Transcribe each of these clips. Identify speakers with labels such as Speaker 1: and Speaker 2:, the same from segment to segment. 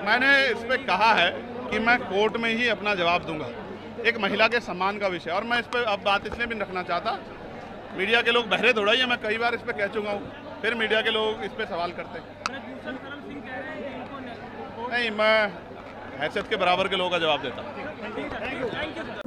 Speaker 1: मैंने इस पे कहा है कि मैं कोर्ट में ही अपना जवाब दूंगा। एक महिला के सम्मान का विषय, और मैं इस पर अब बात इसलिए भी रखना चाहता, मीडिया के लोग बहरे दौड़ाई है, मैं कई बार इस पे कह चुका हूँ, फिर मीडिया के लोग इस पे सवाल करते हैं। नहीं, मैं हैसियत के बराबर के लोगों का जवाब देता हूँ।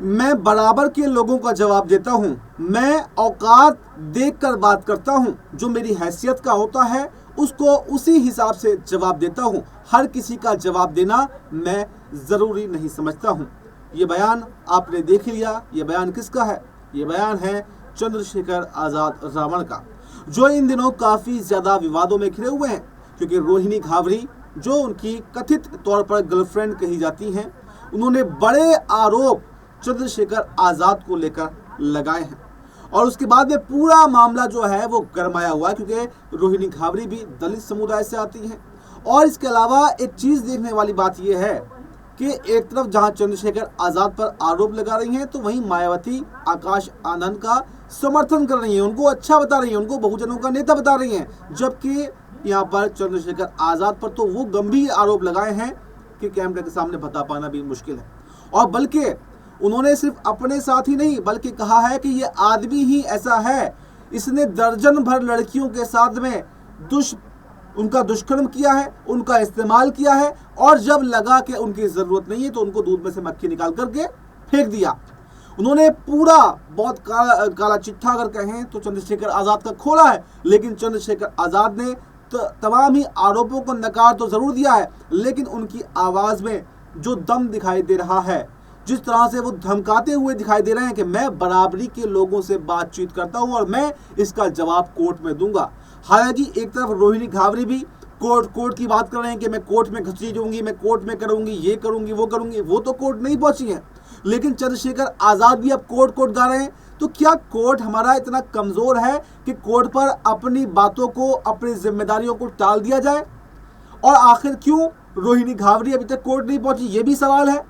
Speaker 2: मैं बराबर के लोगों का जवाब देता हूँ। मैं औकात देखकर बात करता हूँ। जो मेरी हैसियत का होता है उसको उसी हिसाब से जवाब देता हूँ। हर किसी का जवाब देना मैं ज़रूरी नहीं समझता हूँ। ये बयान आपने देख लिया। ये बयान किसका है? ये बयान है चंद्रशेखर आज़ाद रावण का, जो इन दिनों काफ़ी ज़्यादा विवादों में घिरे हुए हैं, क्योंकि रोहिणी घावरी, जो उनकी कथित तौर पर गर्लफ्रेंड कही जाती हैं, उन्होंने बड़े आरोप चंद्रशेखर आज़ाद को लेकर लगाए हैं। और उसके बाद में पूरा मामला जो है वो गरमाया हुआ है, क्योंकि रोहिणी घावरी भी दलित समुदाय से आती हैं। और इसके अलावा एक चीज़ देखने वाली बात यह है कि एक तरफ जहां चंद्रशेखर आज़ाद पर आरोप लगा रही हैं, तो वहीं मायावती आकाश आनंद का समर्थन कर रही हैं, उनको अच्छा बता रही हैं, उनको बहुजनों का नेता बता रही हैं। जबकि यहाँ पर चंद्रशेखर आज़ाद पर तो वो गंभीर आरोप लगाए हैं कि कैमरे के सामने बता पाना भी मुश्किल है। और बल्कि उन्होंने सिर्फ अपने साथ ही नहीं, बल्कि कहा है कि ये आदमी ही ऐसा है, इसने दर्जन भर लड़कियों के साथ में उनका दुष्कर्म किया है, उनका इस्तेमाल किया है, और जब लगा कि उनकी ज़रूरत नहीं है तो उनको दूध में से मक्खी निकाल करके फेंक दिया। उन्होंने पूरा बहुत काला चिट्ठा अगर कहें तो चंद्रशेखर आज़ाद का खोला है। लेकिन चंद्रशेखर आज़ाद ने तमाम ही आरोपों को नकार तो ज़रूर दिया है, लेकिन उनकी आवाज़ में जो दम दिखाई दे रहा है, जिस तरह से वो धमकाते हुए दिखाई दे रहे हैं कि मैं बराबरी के लोगों से बातचीत करता हूं और मैं इसका जवाब कोर्ट में दूंगा। हालांकि एक तरफ रोहिणी घावरी भी कोर्ट की बात कर रहे हैं कि मैं कोर्ट में घसीटूंगी, मैं कोर्ट में करूंगी, ये करूंगी, वो करूंगी। वो तो कोर्ट नहीं पहुंची हैं, लेकिन चंद्रशेखर आज़ाद भी अब कोर्ट गा रहे हैं। तो क्या कोर्ट हमारा इतना कमज़ोर है कि कोर्ट पर अपनी बातों को, अपनी जिम्मेदारियों को टाल दिया जाए? और आखिर क्यों रोहिणी घावरी अभी तक कोर्ट नहीं पहुंची, ये भी सवाल है।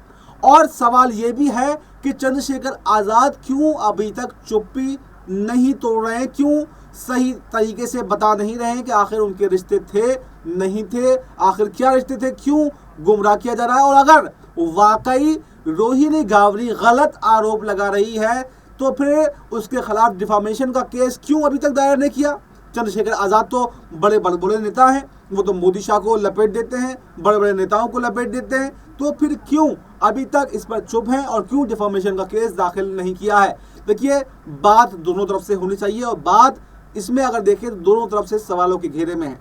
Speaker 2: और सवाल ये भी है कि चंद्रशेखर आज़ाद क्यों अभी तक चुप्पी नहीं तोड़ रहे हैं, क्यों सही तरीके से बता नहीं रहे हैं कि आखिर उनके रिश्ते थे, नहीं थे, आखिर क्या रिश्ते थे, क्यों गुमराह किया जा रहा है। और अगर वाकई रोहिणी घावरी गलत आरोप लगा रही है तो फिर उसके खिलाफ डिफामेशन का केस क्यों अभी तक दायर नहीं किया? चंद्रशेखर आज़ाद तो बड़े बड़े नेता हैं, वो तो मोदी शाह को लपेट देते हैं, बड़े बड़े नेताओं को लपेट देते हैं, तो फिर क्यों अभी तक इस पर चुप हैं और क्यों डिफामेशन का केस दाखिल नहीं किया है? देखिए, बात दोनों तरफ से होनी चाहिए, और बात इसमें अगर देखें तो दोनों तरफ से सवालों के घेरे में है।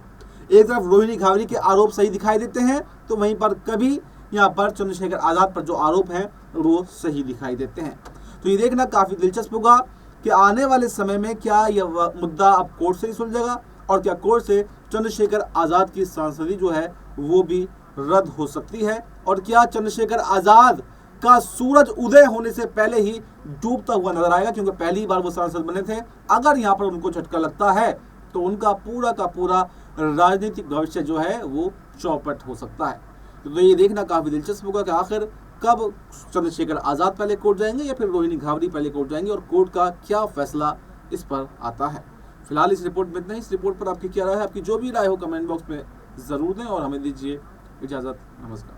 Speaker 2: एक तरफ रोहिणी घावरी के आरोप सही दिखाई देते हैं, तो वहीं पर कभी यहाँ पर चंद्रशेखर आज़ाद पर जो आरोप हैं वो सही दिखाई देते हैं। तो ये देखना काफ़ी दिलचस्प होगा कि आने वाले समय में क्या यह मुद्दा अब कोर्ट से ही सुलझेगा, और क्या कोर्ट से चंद्रशेखर आज़ाद की सांसदी जो है वो भी रद्द हो सकती है, और क्या चंद्रशेखर आज़ाद का सूरज उदय होने से पहले ही डूबता हुआ नजर आएगा, क्योंकि पहली बार वो सांसद बने थे। अगर यहाँ पर उनको झटका लगता है तो उनका पूरा का पूरा राजनीतिक भविष्य जो है वो चौपट हो सकता है। तो ये देखना काफ़ी दिलचस्प होगा कि आखिर कब चंद्रशेखर आज़ाद पहले कोर्ट जाएंगे या फिर रोहिणी घावरी पहले कोर्ट जाएंगे, और कोर्ट का क्या फैसला इस पर आता है। फिलहाल इस रिपोर्ट में इतना ही। इस रिपोर्ट पर आपकी क्या राय है? आपकी जो भी राय हो कमेंट बॉक्स में ज़रूर दें, और हमें दीजिए इजाज़त। नमस्कार।